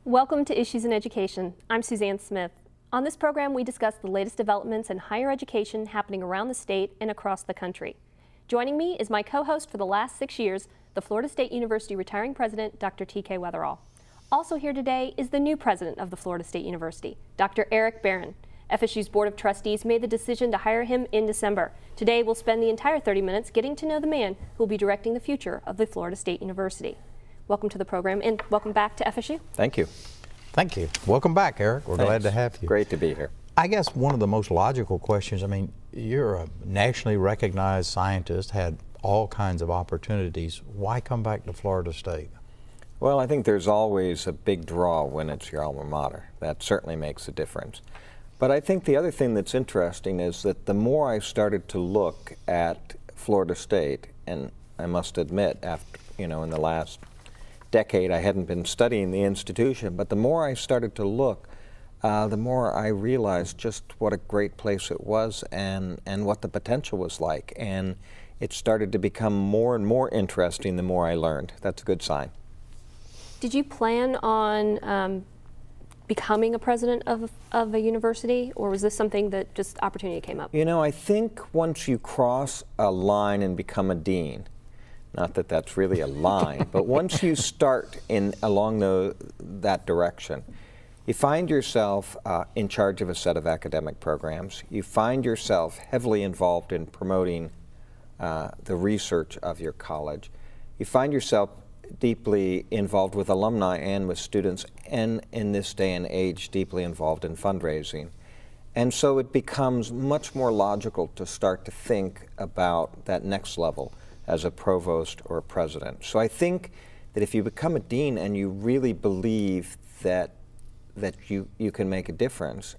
Welcome to Issues in Education. I'm Suzanne Smith. On this program, we discuss the latest developments in higher education happening around the state and across the country. Joining me is my co-host for the last 6 years, the Florida State University retiring president, Dr. T.K. Wetherell. Also here today is the new president of the Florida State University, Dr. Barron. FSU's Board of Trustees made the decision to hire him in December. Today, we'll spend the entire 30 minutes getting to know the man who will be directing the future of the Florida State University. Welcome to the program and welcome back to FSU. Thank you. Thank you. Welcome back, Eric. We're Thanks. glad to have you. Great to be here. I guess one of the most logical questions, I mean, you're a nationally recognized scientist, had all kinds of opportunities. Why come back to Florida State? Well, I think there's always a big draw when it's your alma mater. That certainly makes a difference. But I think the other thing that's interesting is that the more I started to look at Florida State, and I must admit, after, in the last decade I hadn't been studying the institution, but the more I started to look, the more I realized just what a great place it was and what the potential was like. And it started to become more and more interesting the more I learned. That's a good sign. Did you plan on becoming a president of a university, or was this something that just opportunity came up? I think once you cross a line and become a dean, not that that's really a line, but once you start along that direction, you find yourself in charge of a set of academic programs. You find yourself heavily involved in promoting the research of your college. You find yourself deeply involved with alumni and with students, and in this day and age, deeply involved in fundraising. And so it becomes much more logical to start to think about that next level as a provost or a president. So I think that if you become a dean and you really believe that you can make a difference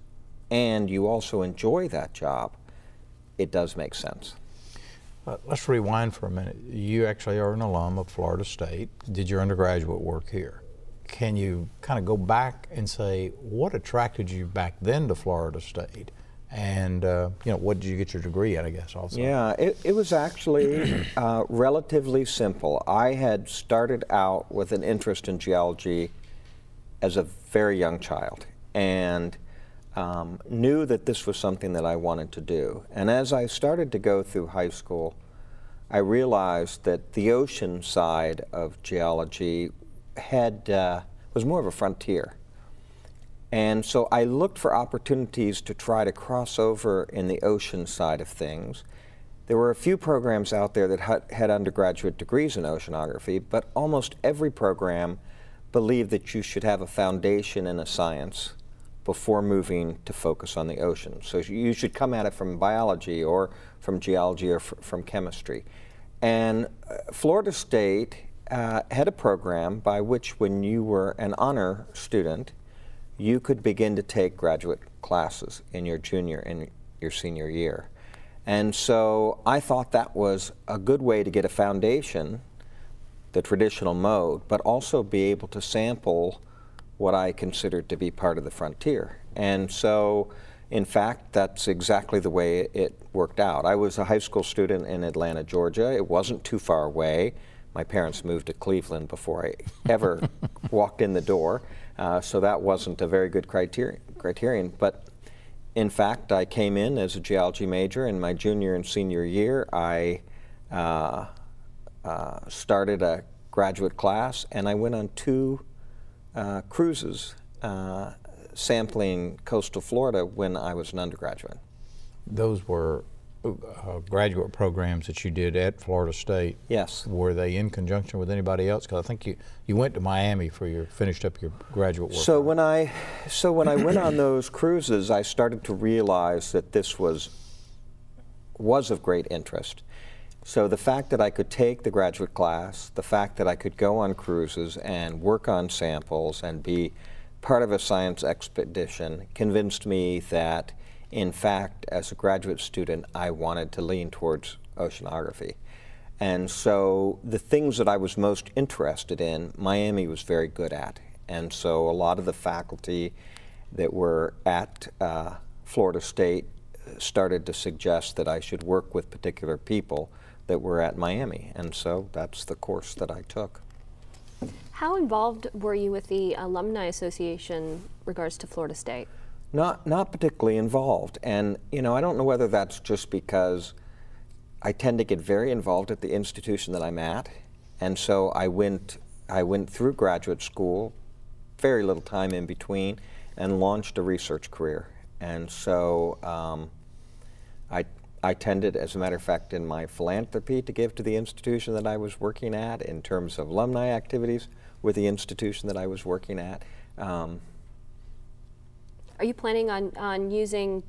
and you also enjoy that job, it does make sense. Let's rewind for a minute. You actually are an alum of Florida State, did your undergraduate work here. Can you kind of go back and say what attracted you back then to Florida State? And, what did you get your degree at, I guess, also? Yeah, it was actually relatively simple. I had started out with an interest in geology as a very young child and knew that this was something that I wanted to do. And as I started to go through high school, I realized that the ocean side of geology was more of a frontier. And so I looked for opportunities to try to cross over in the ocean side of things. There were a few programs out there that had undergraduate degrees in oceanography, but almost every program believed that you should have a foundation in a science before moving to focus on the ocean. So you should come at it from biology or from geology or from chemistry. And Florida State had a program by which when you were an honor student, you could begin to take graduate classes in your junior and your senior year. And so I thought that was a good way to get a foundation, the traditional mode, but also be able to sample what I considered to be part of the frontier. And so, in fact, that's exactly the way it worked out. I was a high school student in Atlanta, Georgia. It wasn't too far away. My parents moved to Cleveland before I ever walked in the door. So that wasn't a very good criterion, but in fact I came in as a geology major. In my junior and senior year I started a graduate class and I went on 2 cruises sampling coastal Florida when I was an undergraduate. Those were graduate programs that you did at Florida State. Yes. Were they in conjunction with anybody else? Because I think you went to Miami for finished up your graduate work. So when I went on those cruises, I started to realize that this was of great interest. So the fact that I could take the graduate class, the fact that I could go on cruises and work on samples and be part of a science expedition convinced me that in fact, as a graduate student, I wanted to lean towards oceanography. And so the things that I was most interested in, Miami was very good at. And so a lot of the faculty that were at Florida State started to suggest that I should work with particular people that were at Miami. And so that's the course that I took. How involved were you with the Alumni Association regards to Florida State? Not particularly involved, and I don't know whether that's just because I tend to get very involved at the institution that I'm at, and so I went through graduate school, very little time in between, and launched a research career. And so I tended, as a matter of fact, in my philanthropy to give to the institution that I was working at in terms of alumni activities with the institution that I was working at. Are you planning on using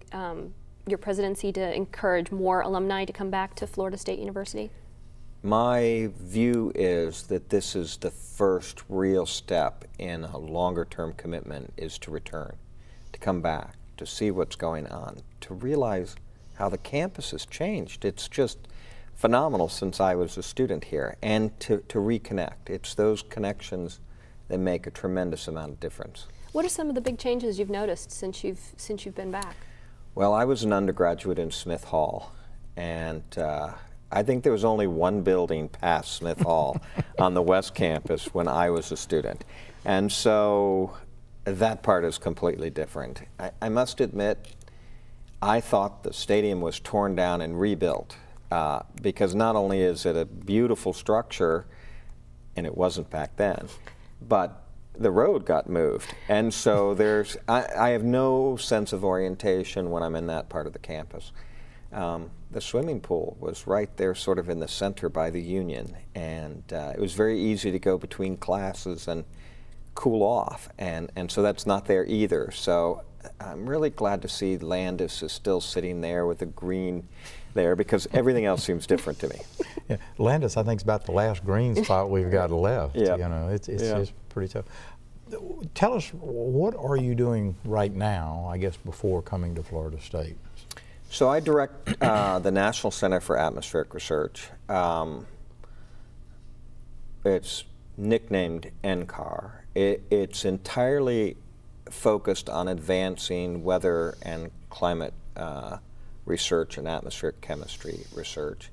your presidency to encourage more alumni to come back to Florida State University? My view is that this is the first real step in a longer-term commitment, is to return, to come back, to see what's going on, to realize how the campus has changed. It's just phenomenal since I was a student here, and to reconnect. It's those connections that make a tremendous amount of difference. What are some of the big changes you've noticed since you've been back? Well, I was an undergraduate in Smith Hall, and I think there was only one building past Smith Hall on the West Campus when I was a student. And so that part is completely different. I must admit, I thought the stadium was torn down and rebuilt because not only is it a beautiful structure, and it wasn't back then, but the road got moved. And so I have no sense of orientation when I'm in that part of the campus. The swimming pool was right there sort of in the center by the Union, and it was very easy to go between classes and cool off, and so that's not there either. So I'm really glad to see Landis is still sitting there with the green there, because everything else seems different to me. Yeah, Landis, I think, is about the last green spot we've got left. Yeah. It's just pretty tough. Tell us, what are you doing right now, I guess, before coming to Florida State? So I direct the National Center for Atmospheric Research. It's nicknamed NCAR. It's entirely focused on advancing weather and climate research and atmospheric chemistry research.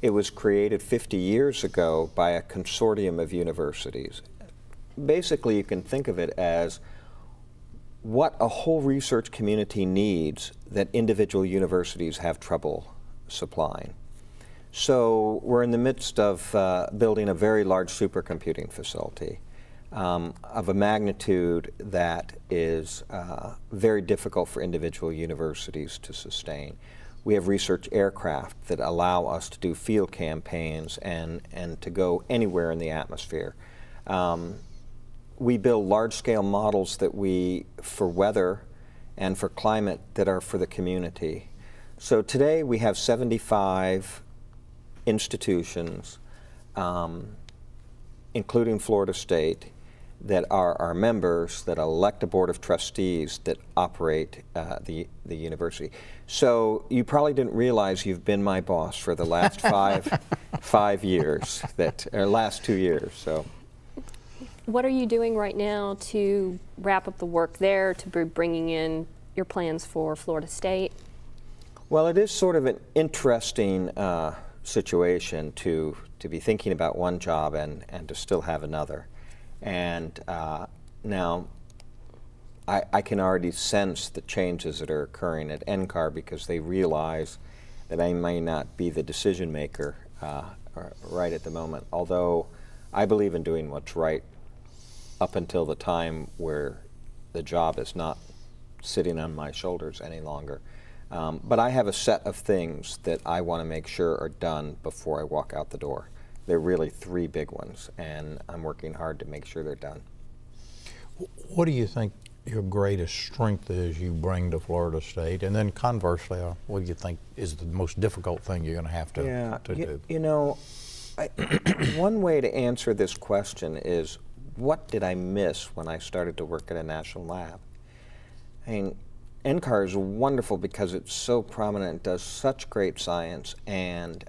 It was created 50 years ago by a consortium of universities. Basically, you can think of it as what a whole research community needs that individual universities have trouble supplying. So we're in the midst of building a very large supercomputing facility of a magnitude that is very difficult for individual universities to sustain. We have research aircraft that allow us to do field campaigns and to go anywhere in the atmosphere. We build large-scale models for weather and for climate that are for the community. So today we have 75 institutions, including Florida State, that are our members, that elect a board of trustees that operate the university. So you probably didn't realize you've been my boss for the last five years, or last 2 years. So. What are you doing right now to wrap up the work there, to be bringing in your plans for Florida State? Well, it is sort of an interesting situation to be thinking about one job and to still have another. And now I can already sense the changes that are occurring at NCAR, because they realize that I may not be the decision maker right at the moment, although I believe in doing what's right up until the time where the job is not sitting on my shoulders any longer. But I have a set of things that I want to make sure are done before I walk out the door. They're really 3 big ones, and I'm working hard to make sure they're done. What do you think your greatest strength is you bring to Florida State? And then conversely, what do you think is the most difficult thing you're going to have to do? You know, one way to answer this question is, what did I miss when I started to work at a national lab? I mean, NCAR is wonderful because it's so prominent, does such great science, and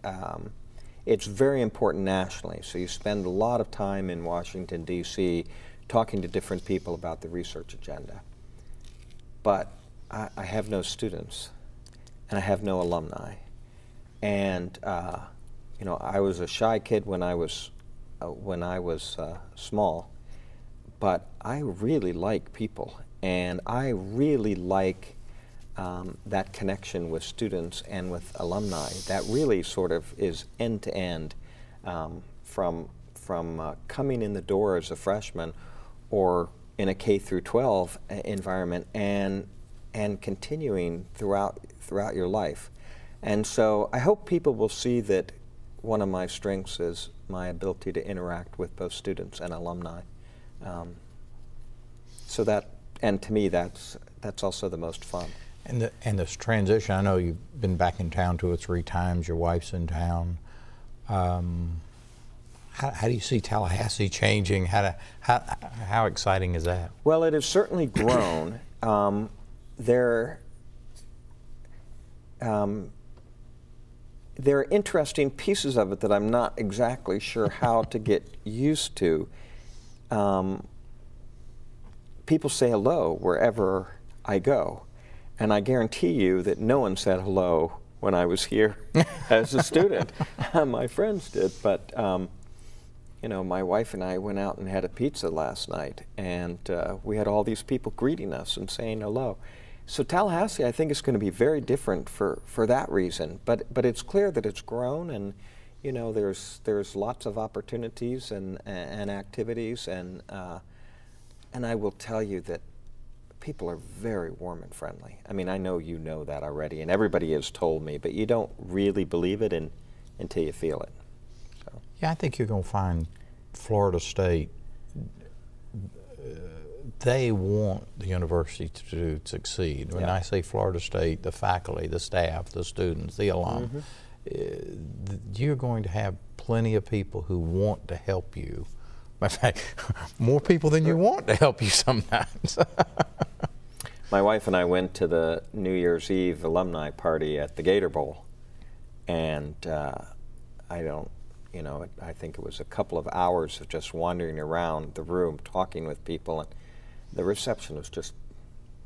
it's very important nationally. So you spend a lot of time in Washington, D.C., talking to different people about the research agenda. But I have no students, and I have no alumni. And, you know, I was a shy kid when I was when I was small, but I really like people, and I really like that connection with students and with alumni. That really sort of is end to end, from coming in the door as a freshman or in a K through 12 environment and continuing throughout your life. And so I hope people will see that one of my strengths is my ability to interact with both students and alumni. So that, and to me, that's also the most fun. And this transition, I know you've been back in town 2 or 3 times, your wife's in town. How do you see Tallahassee changing? How exciting is that? Well, it has certainly grown. There are interesting pieces of it that I'm not exactly sure how to get used to. People say hello wherever I go, and I guarantee you that no one said hello when I was here as a student. My friends did, but you know, my wife and I went out and had a pizza last night, and we had all these people greeting us and saying hello. So Tallahassee, I think, is going to be very different for that reason. But it's clear that it's grown, and you know, there's lots of opportunities and activities, and I will tell you that people are very warm and friendly. I mean, I know you know that already, and everybody has told me, but you don't really believe it until you feel it. So. Yeah, I think you're going to find Florida State, they want the university to succeed. When I say Florida State, the faculty, the staff, the students, the alum, you're going to have plenty of people who want to help you. In fact, more people than you want to help you sometimes. My wife and I went to the New Year's Eve alumni party at the Gator Bowl, and I think it was a couple of hours of just wandering around the room, talking with people, and the reception was just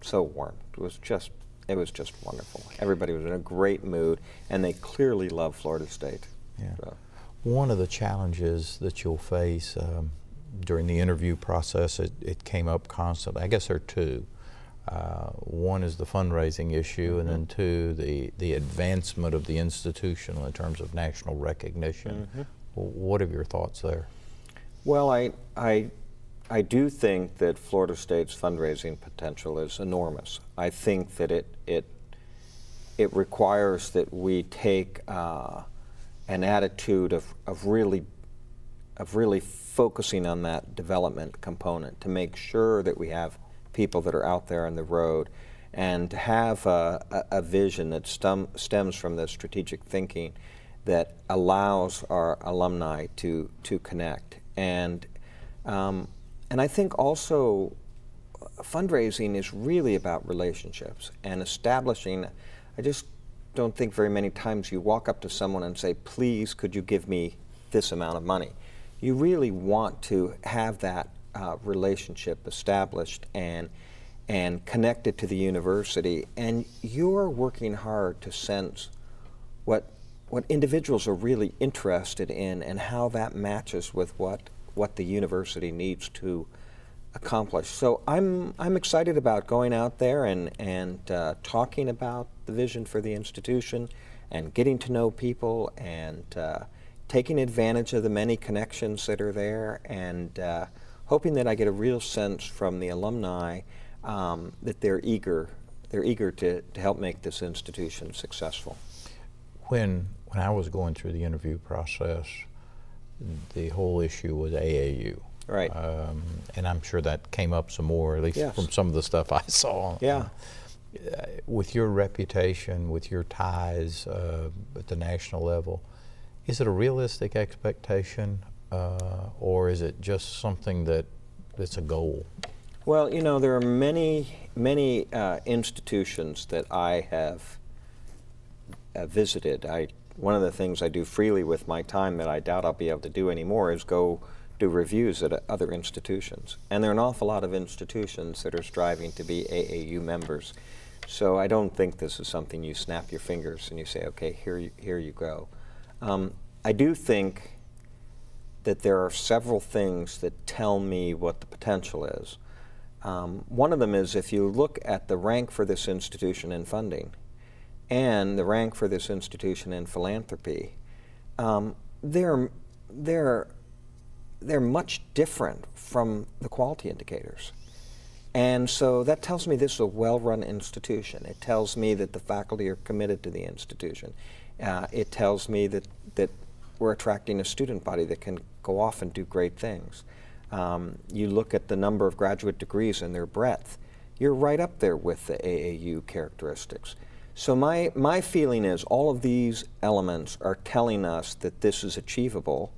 so warm. It was just wonderful. Everybody was in a great mood, and they clearly love Florida State. Yeah. So. One of the challenges that you'll face during the interview process, it came up constantly. I guess there are 2. One is the fundraising issue, and then 2, the advancement of the institution in terms of national recognition. What are your thoughts there? Well, I do think that Florida State's fundraising potential is enormous. I think that it requires that we take an attitude of really focusing on that development component to make sure that we have people that are out there on the road, and to have a vision that stems from the strategic thinking that allows our alumni to connect. And I think also fundraising is really about relationships and establishing. I just don't think very many times you walk up to someone and say, please, could you give me this amount of money? You really want to have that relationship established and connected to the university, and you're working hard to sense what individuals are really interested in and how that matches with what the university needs to accomplish. So I'm excited about going out there and talking about the vision for the institution and getting to know people and taking advantage of the many connections that are there, and hoping that I get a real sense from the alumni that they're eager to help make this institution successful. When I was going through the interview process, the whole issue was AAU. Right. And I'm sure that came up some more, at least from some of the stuff I saw. Yeah. With your reputation, with your ties at the national level, is it a realistic expectation, or is it just something that's a goal? Well, you know, there are many institutions that I have visited. One of the things I do freely with my time that I doubt I'll be able to do anymore is go do reviews at other institutions. And there are an awful lot of institutions that are striving to be AAU members. So I don't think this is something you snap your fingers and you say, okay, here you go. I do think that there are several things that tell me what the potential is. One of them is if you look at the rank for this institution in funding and the rank for this institution in philanthropy, they're much different from the quality indicators. And so that tells me this is a well-run institution. It tells me that the faculty are committed to the institution. It tells me that we're attracting a student body that can go off and do great things. You look at the number of graduate degrees and their breadth, you're right up there with the AAU characteristics. So my feeling is all of these elements are telling us that this is achievable,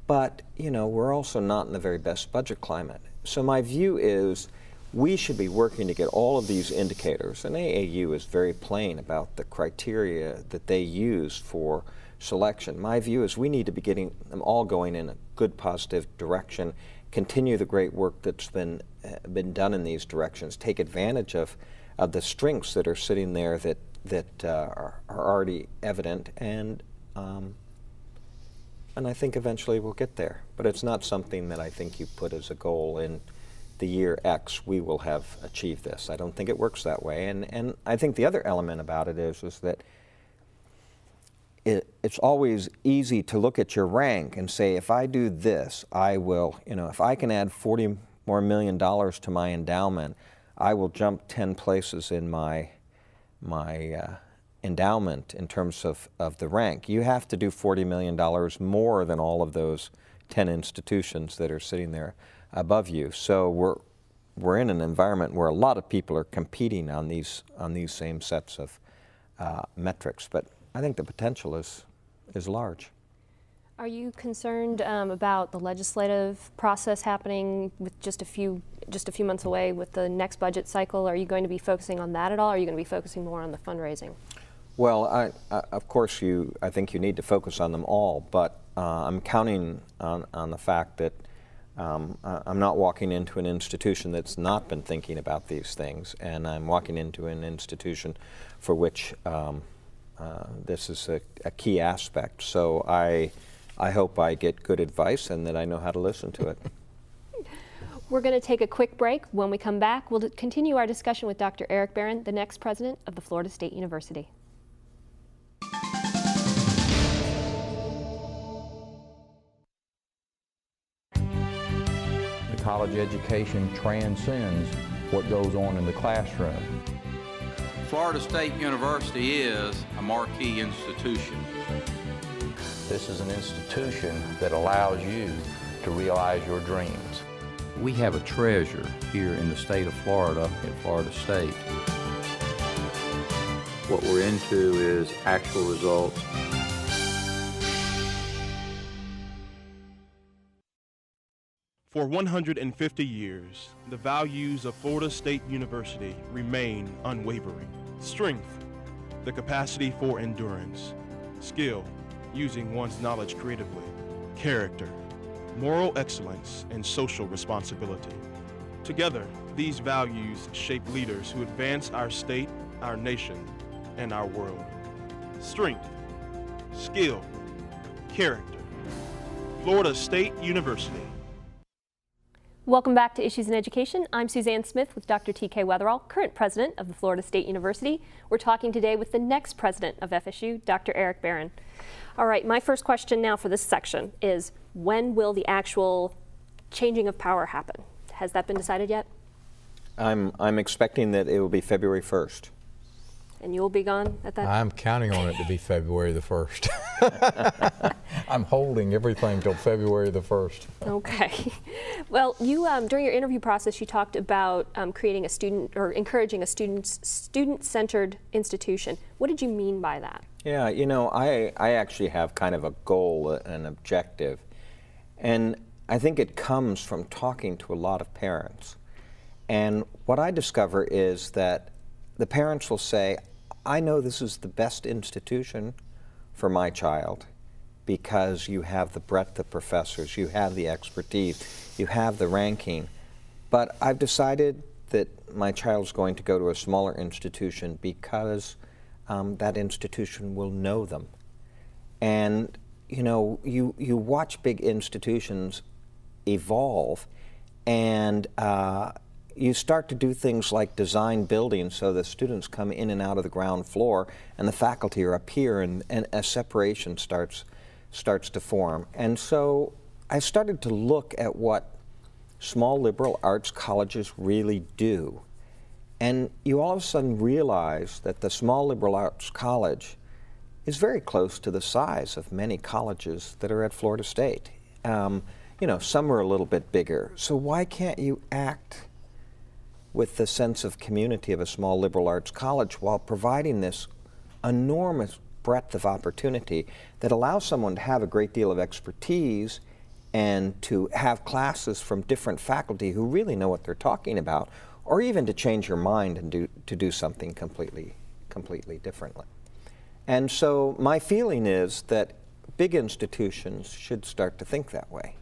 but you know, we're also not in the very best budget climate. So my view is we should be working to get all of these indicators, and AAU is very plain about the criteria that they use for selection. My view is we need to be getting them all going in a good, positive direction, continue the great work that's been done in these directions, take advantage of the strengths that are sitting there that are already evident, and I think eventually we'll get there. But it's not something that I think you put as a goal in the year X, we will have achieved this. I don't think it works that way. And I think the other element about it is that it's always easy to look at your rank and say, if I do this, I will, you know, if I can add $40 million more to my endowment, I will jump 10 places in my endowment in terms of the rank. You have to do $40 million more than all of those 10 institutions that are sitting there above you. So we're in an environment where a lot of people are competing on these same sets of metrics. But I think the potential is large. Are you concerned about the legislative process happening with just a few months away with the next budget cycle? Are you going to be focusing on that at all, or are you going to be focusing more on the fundraising? Well, of course, I think you need to focus on them all, but I'm counting on the fact that I'm not walking into an institution that's not been thinking about these things, and I'm walking into an institution for which this is a key aspect. So I hope I get good advice and that I know how to listen to it. We're going to take a quick break. When we come back, we'll continue our discussion with Dr. Eric Barron, the next president of the Florida State University. College education transcends what goes on in the classroom. Florida State University is a marquee institution. This is an institution that allows you to realize your dreams. We have a treasure here in the state of Florida at Florida State. What we're into is actual results. For 150 years, the values of Florida State University remain unwavering. Strength, the capacity for endurance. Skill, using one's knowledge creatively. Character, moral excellence, and social responsibility. Together, these values shape leaders who advance our state, our nation, and our world. Strength, skill, character. Florida State University. Welcome back to Issues in Education. I'm Suzanne Smith with Dr. T.K. Wetherell, current president of the Florida State University. We're talking today with the next president of FSU, Dr. Eric Barron. All right, my first question now for this section is, when will the actual changing of power happen? Has that been decided yet? I'm expecting that it will be February 1st. And you will be gone at that? I'm counting on it to be February the 1st. I'm holding everything till February the 1st. Okay. Well, you during your interview process, you talked about creating a student or encouraging a student-centered institution. What did you mean by that? Yeah, you know, I actually have kind of a goal, an objective, and I think it comes from talking to a lot of parents. And what I discover is that the parents will say, I know this is the best institution for my child because you have the breadth of professors, you have the expertise, you have the ranking, but I've decided that my child's going to go to a smaller institution because that institution will know them. And you know, you watch big institutions evolve, and you start to do things like design buildings so the students come in and out of the ground floor and the faculty are up here, and a separation starts to form. And so I started to look at what small liberal arts colleges really do. And you all of a sudden realize that the small liberal arts college is very close to the size of many colleges that are at Florida State. You know, some are a little bit bigger. So why can't you act with the sense of community of a small liberal arts college while providing this enormous breadth of opportunity that allows someone to have a great deal of expertise and to have classes from different faculty who really know what they're talking about, or even to change your mind and to do something completely differently. And so my feeling is that big institutions should start to think that way.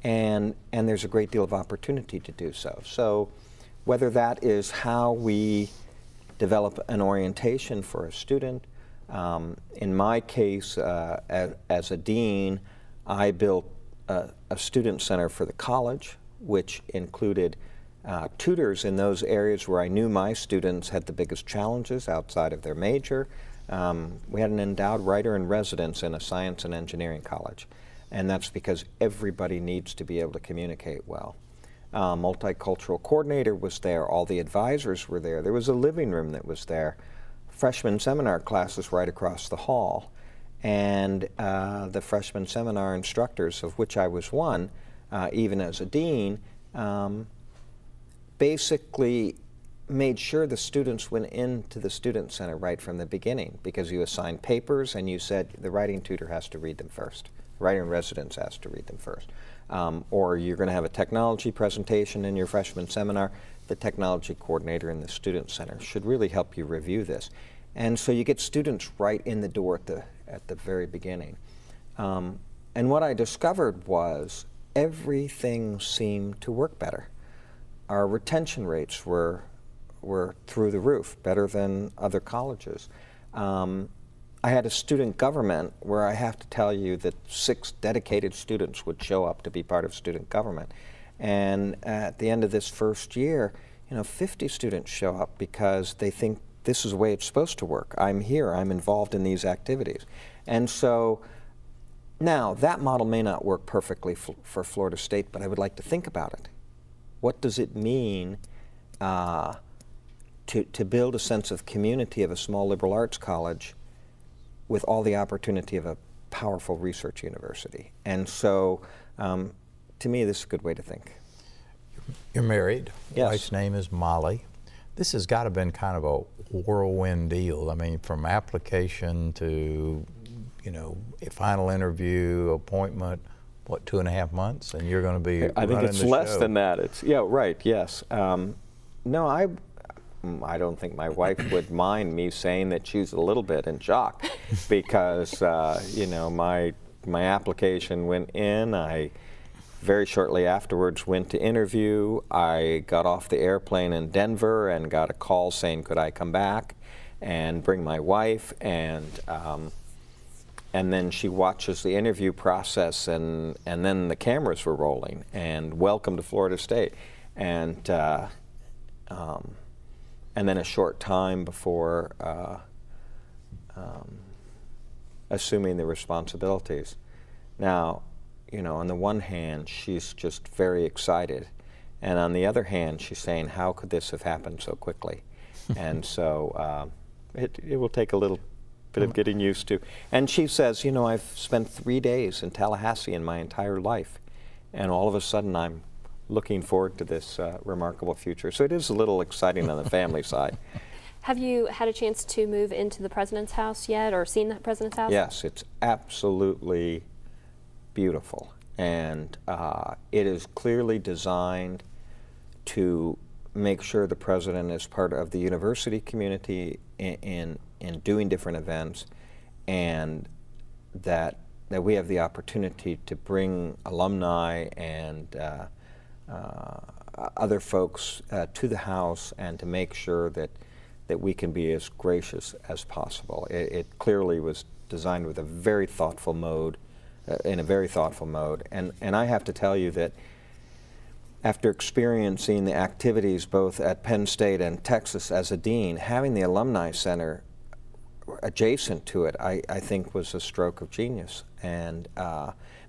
And there's a great deal of opportunity to do so. So whether that is how we develop an orientation for a student, in my case, as a dean, I built a student center for the college, which included tutors in those areas where I knew my students had the biggest challenges outside of their major. We had an endowed writer in residence in a science and engineering college, and that's because everybody needs to be able to communicate well. Multicultural coordinator was there, all the advisors were there, there was a living room that was there, freshman seminar classes right across the hall, and the freshman seminar instructors, of which I was one, even as a dean, basically made sure the students went into the student center right from the beginning, because you assigned papers and you said the writing tutor has to read them first. The writer in residence has to read them first. Or you're going to have a technology presentation in your freshman seminar. The technology coordinator in the student center should really help you review this. And so you get students right in the door at the very beginning. And what I discovered was everything seemed to work better. Our retention rates were through the roof, better than other colleges. I had a student government where I have to tell you that 6 dedicated students would show up to be part of student government. And at the end of this first year, 50 students show up because they think this is the way it's supposed to work. I'm here, I'm involved in these activities. And so now that model may not work perfectly for Florida State, but I would like to think about it. What does it mean to build a sense of community of a small liberal arts college with all the opportunity of a powerful research university? And so, to me, this is a good way to think. You're married. Yes. Wife's name is Molly. This has got to have been kind of a whirlwind deal. I mean, from application to, a final interview, appointment, what, 2.5 months, and you're going to be I think it's less show. than that. It's right. Yes. No, I don't think my wife would mind me saying that she's a little bit in shock, because my application went in. I very shortly afterwards went to interview. I got off the airplane in Denver and got a call saying could I come back and bring my wife, and then she watches the interview process, and then the cameras were rolling, and welcome to Florida State, and then a short time before assuming the responsibilities. Now, on the one hand, she's just very excited, and on the other hand, she's saying, how could this have happened so quickly? And so it will take a little bit of getting used to. And she says, I've spent 3 days in Tallahassee in my entire life, and all of a sudden I'm looking forward to this remarkable future. So it is a little exciting on the family side. Have you had a chance to move into the President's house yet, or seen the President's house? Yes, it's absolutely beautiful, and it is clearly designed to make sure the President is part of the university community in doing different events, and that we have the opportunity to bring alumni and other folks to the house, and to make sure that we can be as gracious as possible. It clearly was designed with a very thoughtful mode in a very thoughtful mode. And I have to tell you that after experiencing the activities both at Penn State and Texas as a dean, having the Alumni Center adjacent to it, I think was a stroke of genius. And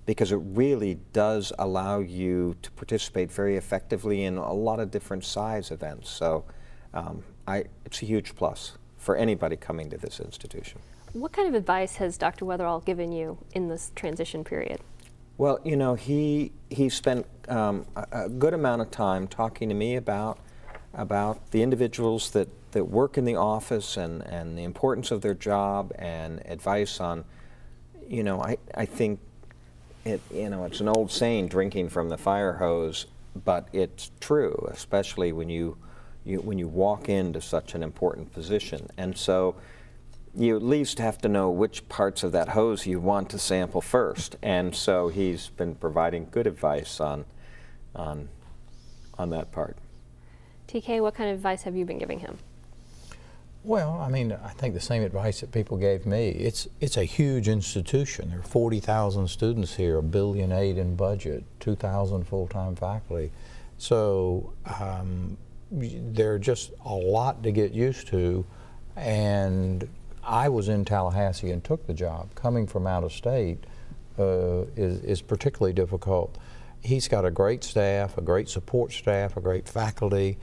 because it really does allow you to participate very effectively in a lot of different size events. So it's a huge plus for anybody coming to this institution. What kind of advice has Dr. Wetherell given you in this transition period? Well, you know, he spent a good amount of time talking to me about the individuals that work in the office and the importance of their job, and advice on, you know, I think it's an old saying, drinking from the fire hose, but it's true, especially when you walk into such an important position. And so you at least have to know which parts of that hose you want to sample first. And so he's been providing good advice on that part. TK, what kind of advice have you been giving him? Well, I mean, I think the same advice that people gave me. It's a huge institution. There are 40,000 students here, $1.8 billion in budget, 2,000 full-time faculty. So there are just a lot to get used to. And I was in Tallahassee and took the job. Coming from out of state is particularly difficult. He's got a great staff, a great support staff, a great faculty.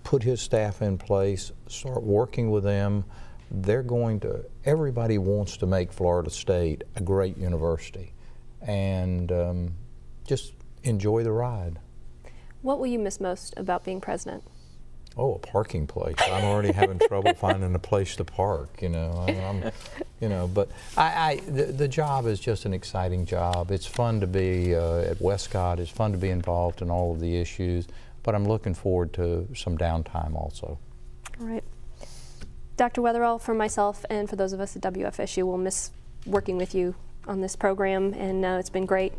Put his staff in place, start working with them. They're going to, everybody wants to make Florida State a great university, and just enjoy the ride. What will you miss most about being president? Oh, a parking place. I'm already having trouble finding a place to park, you know. But the job is just an exciting job. It's fun to be at Westcott. It's fun to be involved in all of the issues. But I'm looking forward to some downtime also. All right. Dr. Wetherell, for myself and for those of us at WFSU, we'll miss working with you on this program, and it's been great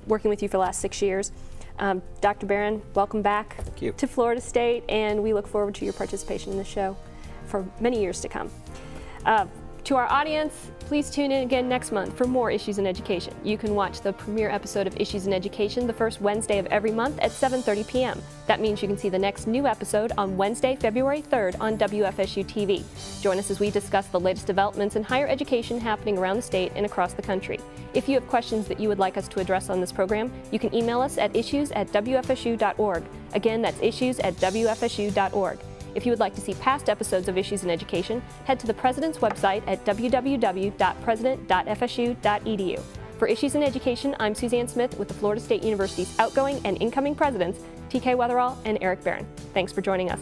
working with you for the last 6 years. Dr. Barron, welcome back to Florida State, and we look forward to your participation in the show for many years to come. To our audience, please tune in again next month for more Issues in Education. You can watch the premiere episode of Issues in Education the first Wednesday of every month at 7:30 p.m. That means you can see the next new episode on Wednesday, February 3rd on WFSU TV. Join us as we discuss the latest developments in higher education happening around the state and across the country. If you have questions that you would like us to address on this program, you can email us at issues@wfsu.org. Again, that's issues@wfsu.org. If you would like to see past episodes of Issues in Education, head to the President's website at www.president.fsu.edu. For Issues in Education, I'm Suzanne Smith with the Florida State University's outgoing and incoming presidents, T.K. Wetherell and Eric Barron. Thanks for joining us.